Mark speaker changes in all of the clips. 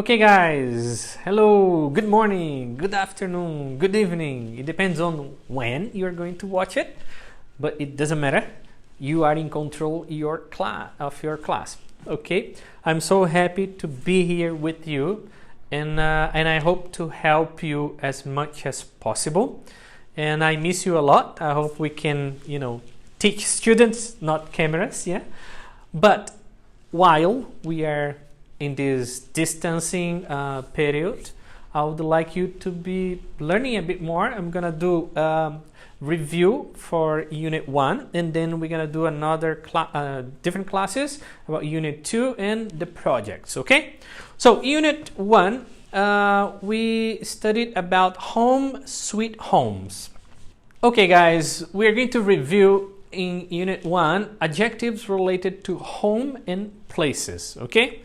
Speaker 1: Okay guys, hello, good morning, good afternoon, good evening. It depends on when you're going to watch it, but it doesn't matter. You are in control of your class. Okay, I'm so happy to be here with you, and I hope to help you as much as possible. And I miss you a lot. I hope we can, teach students, not cameras, yeah. But while we are in this distancing period, I would like you to be learning a bit more. I'm gonna do review for Unit 1, and then we're gonna do another different classes about Unit 2 and the projects, okay? So Unit 1, we studied about home sweet homes. Okay guys, we're going to review in Unit 1 adjectives related to home and places, okay?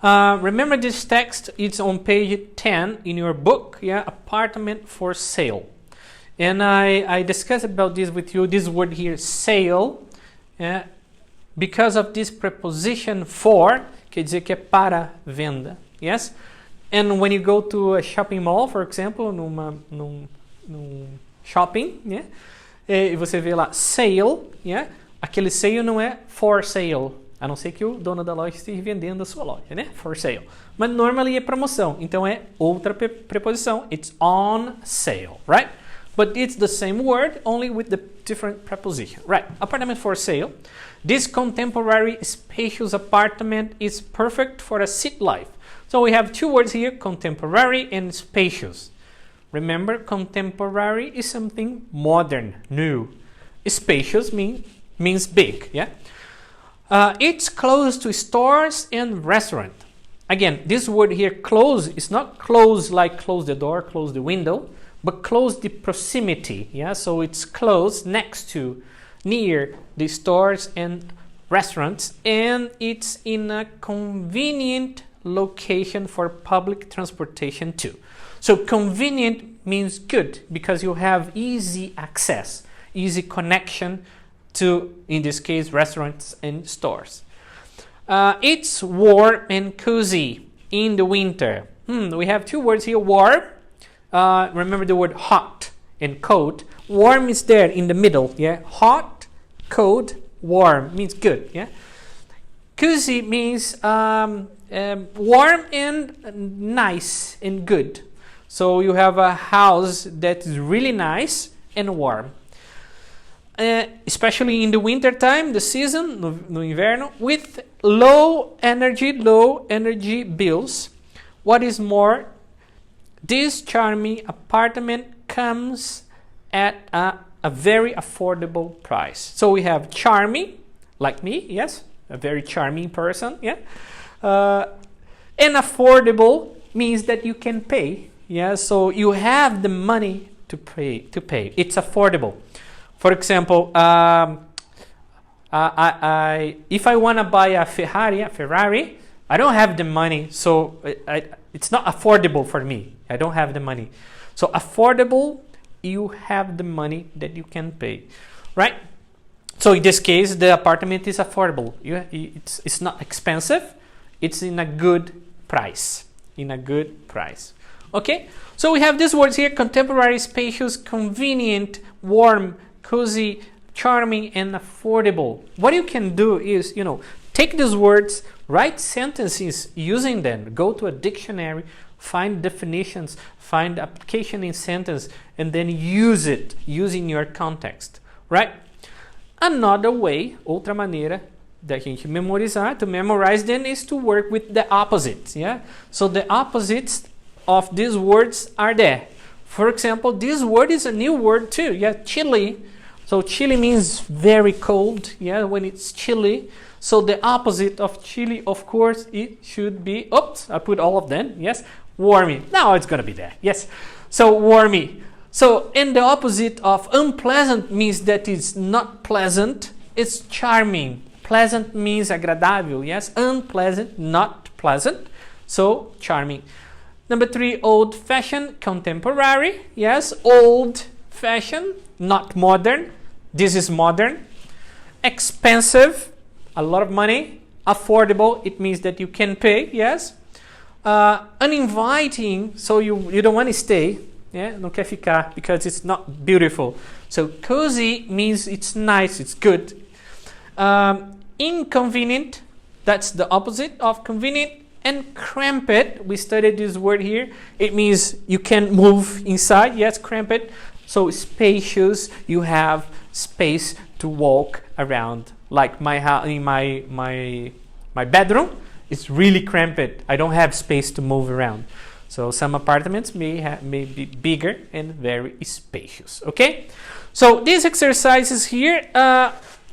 Speaker 1: Remember this text, it's on page 10 in your book, yeah, apartment for sale. And I discussed about this with you, this word here, sale, because of this preposition for, quer dizer que é para venda, yes? And when you go to a shopping mall, for example, num shopping, yeah, e você vê lá sale, yeah, aquele sale não é for sale, a não ser que o dono da loja esteja vendendo a sua loja, né? For sale. Mas normally é promoção, então é outra preposição. It's on sale, right? But it's the same word, only with the different preposition, right? Apartment for sale. This contemporary spacious apartment is perfect for a city life. So we have two words here, contemporary and spacious. Remember, contemporary is something modern, new. Spacious means big, yeah? It's close to stores and restaurant. Again, this word here, close, is not close like close the door, close the window, but close the proximity. Yeah, so it's close, next to, near the stores and restaurants, and it's in a convenient location for public transportation too. So convenient means good because you have easy access, easy connection to, in this case, restaurants and stores. It's warm and cozy in the winter. We have two words here, warm. Remember the word hot and cold. Warm is there in the middle, yeah. Hot, cold, warm means good, yeah. Cozy means warm and nice and good. So you have a house that is really nice and warm. Especially in the winter time, the season, no inverno, with low energy bills. What is more, this charming apartment comes at a very affordable price. So we have charming, like me, yes, a very charming person, yeah. And affordable means that you can pay, yeah. So you have the money to pay. It's affordable. For example, if I want to buy a Ferrari, I don't have the money, so it's not affordable for me. I don't have the money. So affordable, you have the money that you can pay, right? So in this case, the apartment is affordable. It's not expensive. It's in a good price. Okay? So we have these words here: contemporary, spacious, convenient, warm, cozy, charming, and affordable. What you can do is, take these words, write sentences using them, go to a dictionary, find definitions, find application in sentence, and then use it using your context, right? Another way, outra maneira da gente memorizar, to memorize them, is to work with the opposites, yeah? So the opposites of these words are there. For example, this word is a new word too, yeah, chilly. So chilly means very cold, yeah, when it's chilly. So the opposite of chilly, of course, it should be, oops, I put all of them, yes, warmy. Now it's going to be there, yes. So warmy. So, and the opposite of unpleasant means that it's not pleasant, it's charming. Pleasant means agradável, yes. Unpleasant, not pleasant. So, charming. Number 3, old-fashioned, contemporary, yes. Old-fashioned, not modern. This is modern. Expensive, a lot of money. Affordable, it means that you can pay, yes. Uninviting, so you don't want to stay. Yeah, não quer ficar because it's not beautiful. So cozy means it's nice, it's good. Inconvenient, that's the opposite of convenient. And cramped, we studied this word here. It means you can move inside. Yes, cramped. So spacious, you have space to walk around. Like my house, in my bedroom, it's really cramped. I don't have space to move around. So some apartments may be bigger and very spacious. Okay. So these exercises here.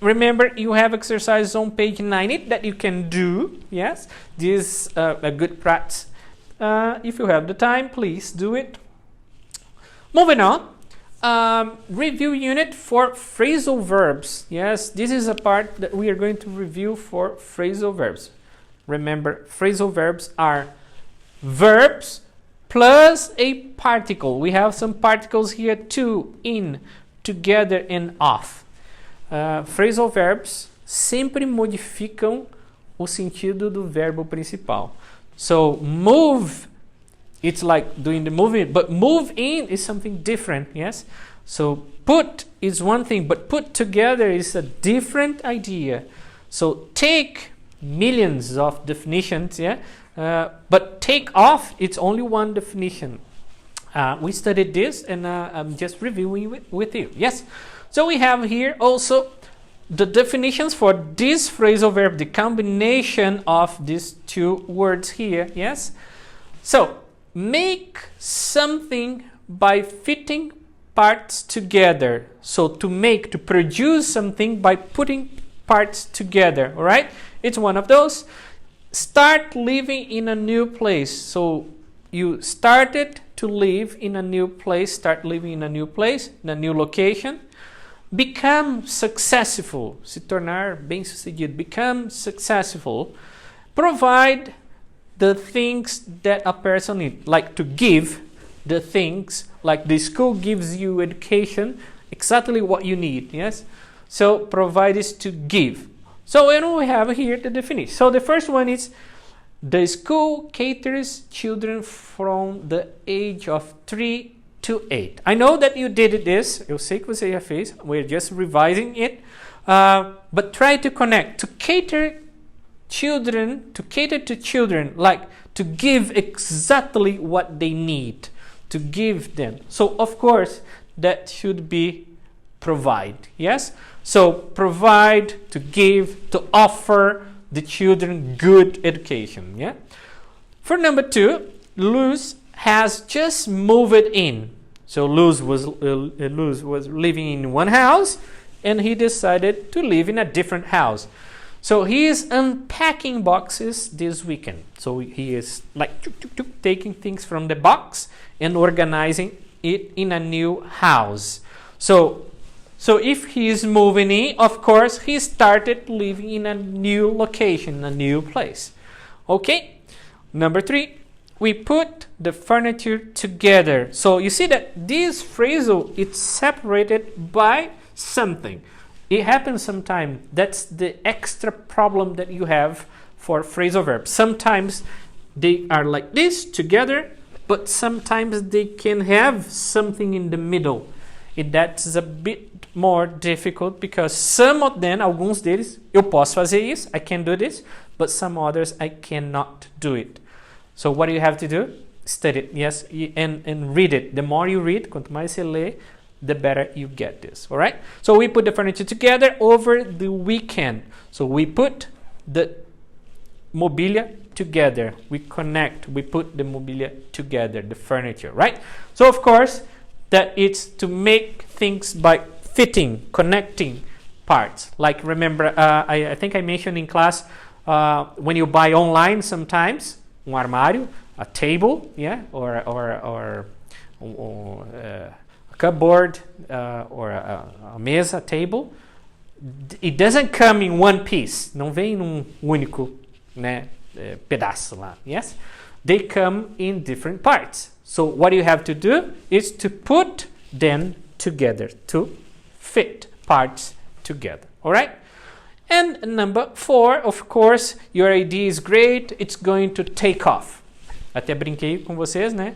Speaker 1: Remember, you have exercises on page 90 that you can do. Yes, this is a good practice. If you have the time, please do it. Moving on, review unit for phrasal verbs. Yes, this is a part that we are going to review for phrasal verbs. Remember, phrasal verbs are verbs plus a particle. We have some particles here too, in, together, and off. Phrasal verbs sempre modificam o sentido do verbo principal. So move, it's like doing the moving, but move in is something different, yes? So put is one thing, but put together is a different idea. So take, millions of definitions, yeah? But take off, it's only one definition. We studied this and I'm just reviewing it with you, yes? So we have here also the definitions for this phrasal verb, the combination of these two words here, yes? So, make something by fitting parts together. So, to produce something by putting parts together, all right? It's one of those. Start living in a new place. So, you started to live in a new place, start living in a new place, in a new location. Become successful, se tornar bem-sucedido, become successful. Provide the things that a person needs, like to give the things, like the school gives you education, exactly what you need, yes? So provide is to give. So when we have here the definition. So the first one is, the school caters children from the age of 3 to 8. I know that you did this. Eu sei que você já fez. We're just revising it. But try to connect. To cater to children, like to give exactly what they need. To give them. So, of course, that should be provide. Yes? So, provide, to give, to offer the children good education. Yeah? For number 2, Luz has just moved in. So Luz was living in one house and he decided to live in a different house. So he is unpacking boxes this weekend. So he is like taking things from the box and organizing it in a new house. So if he is moving in, of course, he started living in a new location, a new place. Okay, number 3. We put the furniture together. So you see that this phrasal, it's separated by something. It happens sometimes. That's the extra problem that you have for phrasal verbs. Sometimes they are like this together, but sometimes they can have something in the middle. That's a bit more difficult because some of them, alguns deles, eu posso fazer isso, I can do this, but some others I cannot do it. So what do you have to do? Study it, yes, and read it. The more you read, quanto mais você lê, the better you get this, all right? So we put the furniture together over the weekend. So we put the mobilia together. We connect, we put the mobilia together, the furniture, right? So of course, that it's to make things by fitting, connecting parts. Like remember, I think I mentioned in class, when you buy online sometimes, armário, a table, yeah, or a cupboard, or a mesa, a table. It doesn't come in one piece. Não vem num único, né, pedaço lá. Yes, they come in different parts. So what you have to do is to put them together, to fit parts together. All right. And number 4, of course, your idea is great. It's going to take off. Até brinquei com vocês, né?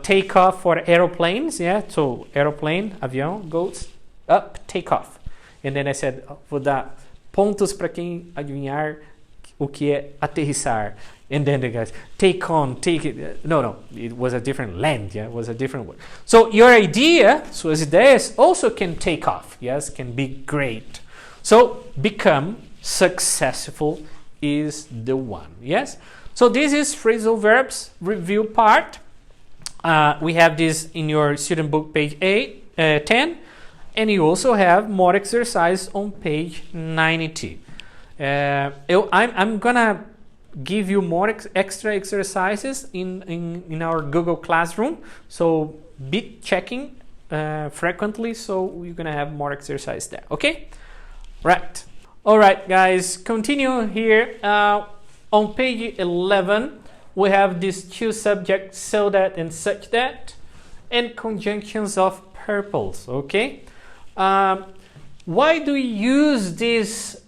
Speaker 1: Take off for aeroplanes, yeah? So aeroplane, avião, goes up, take off. And then I said, vou dar pontos para quem adivinhar o que é aterrissar. And then the guys, take on, take it. No, it was a different land, yeah? It was a different word. So your idea, suas ideias, also can take off, yes? Can be great. So become, successful is the one, yes? So this is phrasal verbs review part. We have this in your student book, page 10. And you also have more exercise on page 92. I'm gonna give you more extra exercises in our Google Classroom, so be checking frequently, so we're gonna have more exercise there. Okay, right. All right, guys, continue here. On page 11 we have these two subjects, so that and such that, and conjunctions of purpose. Okay, why do we use this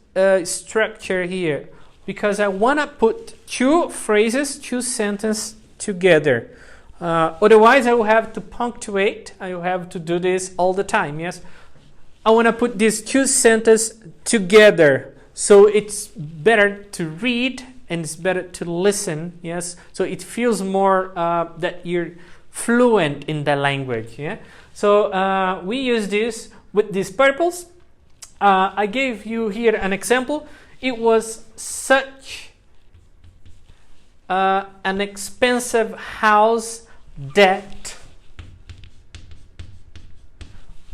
Speaker 1: structure here? Because I want to put two phrases, two sentences together. Otherwise, I will have to punctuate. I will have to do this all the time, yes? I want to put these two sentences together. So it's better to read and it's better to listen, yes? So it feels more that you're fluent in the language, yeah? So we use this with this purpose. I gave you here an example. It was such an expensive house that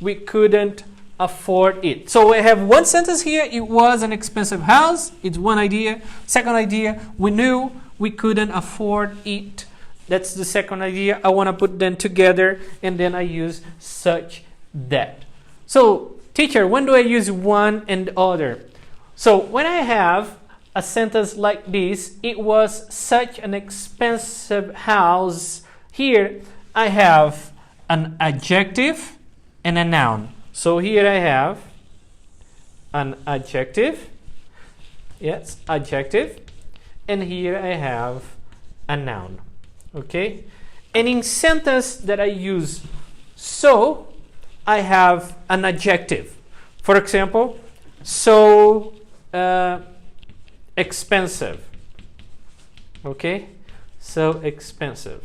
Speaker 1: we couldn't afford it. So I have one sentence here. It was an expensive house. It's one idea. Second idea, we knew we couldn't afford it. That's the second idea. I want to put them together, and then I use such that. So, teacher, when do I use one and the other? So when I have a sentence like this, it was such an expensive house. Here I have an adjective and a noun. So here I have an adjective. Yes, adjective. And here I have a noun. Okay? And in sentence that I use so, I have an adjective. For example, so expensive. Okay? So expensive.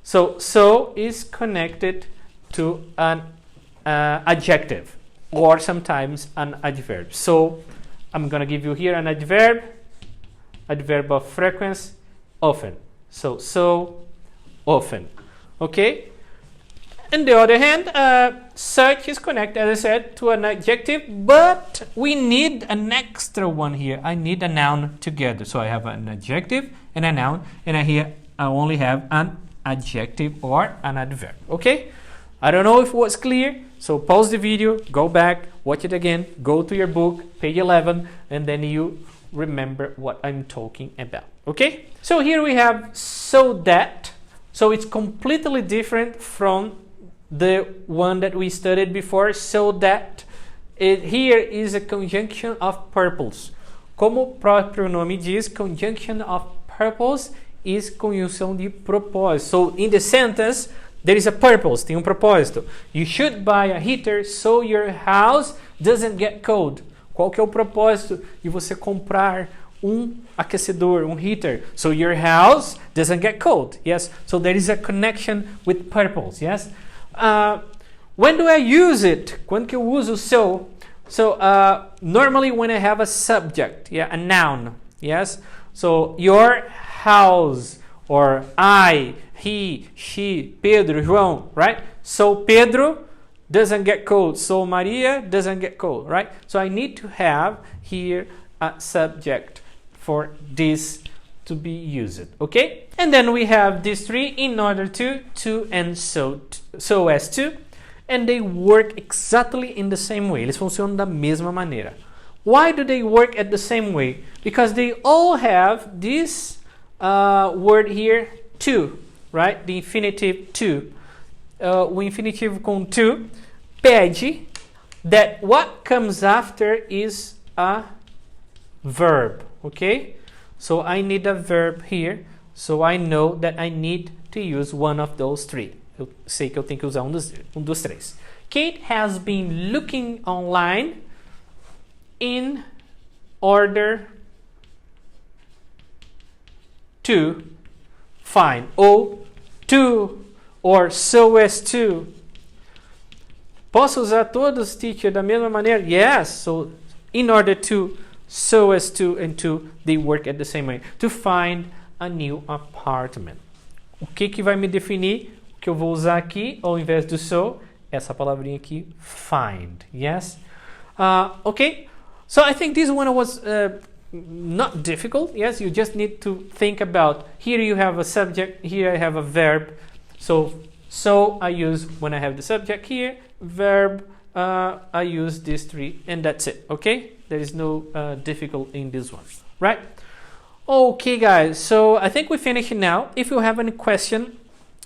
Speaker 1: So is connected to an adjective or sometimes an adverb. So I'm going to give you here an adverb of frequency, often. So often. Okay? On the other hand, such is connected, as I said, to an adjective, but we need an extra one here. I need a noun together. So I have an adjective and a noun, and here I only have an adjective or an adverb. Okay? I don't know if it was clear, so pause the video, go back, watch it again, go to your book, page 11, and then you remember what I'm talking about. Okay? So here we have so that. So it's completely different from the one that we studied before, so that here is a conjunction of purpose. Como o próprio nome diz, conjunction of purpose is conjunção de propósito. So in the sentence, there is a purpose, tem propósito. You should buy a heater so your house doesn't get cold. Qual que é o propósito de você comprar aquecedor, heater, so your house doesn't get cold? Yes, so there is a connection with purpose. Yes. When do I use it? Quando que eu uso so? So normally when I have a subject, yeah, a noun. Yes. So your house, or I, he, she, Pedro, João, right? So Pedro doesn't get cold. So Maria doesn't get cold, right? So I need to have here a subject for this to be used, okay? And then we have these three: in order to, and so as to, and they work exactly in the same way. Eles funcionam da mesma maneira. Why do they work at the same way? Because they all have this word here, to, right? The infinitive to. O infinitivo com to pede that what comes after is a verb, okay? So I need a verb here. So I know that I need to use one of those three. Eu sei que eu tenho que usar um dos três. Kate has been looking online in order to find, ou to, or so as to. Posso usar todos, teacher, da mesma maneira? Yes. So, in order to, so as to, and to, they work at the same way. To find a new apartment. O que vai me definir? O que eu vou usar aqui, ao invés do so, essa palavrinha aqui, find. Yes? Okay. So, I think this one was not difficult. Yes, you just need to think about, here you have a subject, here I have a verb. So I use when I have the subject here, verb, I use these three, and that's it. Okay, there is no difficult in this one, right? Okay, guys, so I think we finished now. If you have any question,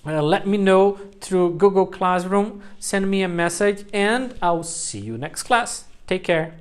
Speaker 1: let me know through Google Classroom, send me a message, and I'll see you next class. Take care.